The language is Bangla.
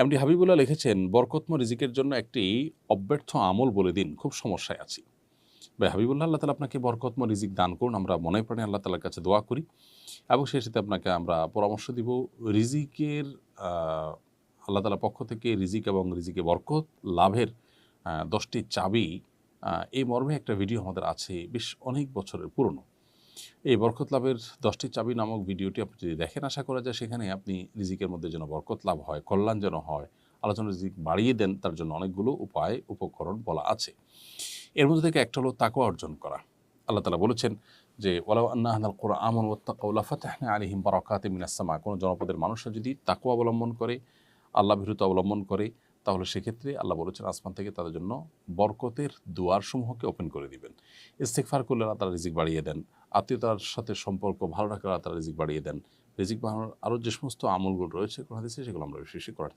এমডি হাবিবুল্লাহ লিখেছেন, বরকতময় রিজিকের জন্য একটি অব্যর্থ আমল বলে দিন, খুব সমস্যায় আছি। ভাই হাবিবুল্লাহ, আল্লাহ তালা আপনাকে বরকতময় রিজিক দান করুন, আমরা মনে প্রাণে আল্লাহ তালার কাছে দোয়া করি এবং সেই সাথে আপনাকে আমরা পরামর্শ দিব রিজিকের আল্লাহ তালার পক্ষ থেকে রিজিক এবং রিজিকে বরকত লাভের 10টি চাবি, এই মর্মে একটা ভিডিও আমাদের আছে, বেশ অনেক বছরের পুরনো। এই বরকত লাভের 10টি চাবি নামক ভিডিওটি আপনি যদি দেখেন, আশা করা যায় সেখানে আপনি রিজিকের মধ্যে যেন বরকত লাভ হয়, কল্যাণ যেন হয়, আল্লাহ যেন রিজিক বাড়িয়ে দেন, তার জন্য অনেকগুলো উপায় উপকরণ বলা আছে। এর মধ্যে থেকে একটা হলো তাকওয়া অর্জন করা। আল্লাহ তাআলা বলেছেন যে ওয়ালাউ আন্না আহলাল কুরআন আমানু ওয়াত্তাকাউ লাফাতাহনা আলাইহিম বারাকাতিম মিনাস সামা। কোনো জনপদের মানুষরা যদি তাকওয়া অবলম্বন করে, আল্লাহ ভীরুতা অবলম্বন করে, তাহলে সেক্ষেত্রে আল্লাহ বলেছেন আসমান থেকে তাদের জন্য বরকতের দুয়ারসমূহকে ওপেন করে দিবেন। ইস্তিগফার করলে আল্লাহ তাআলা রিজিক বাড়িয়ে দেন। আত্মীয়তার সাথে সম্পর্ক ভালো রাখলে আল্লাহ তাআলা রিজিক বাড়িয়ে দেন। রিজিক বাড়ানোর আরও যে সমস্ত আমলগুলো রয়েছে কোরআন হাদিসে, সেগুলো আমরা বেশি বেশি করার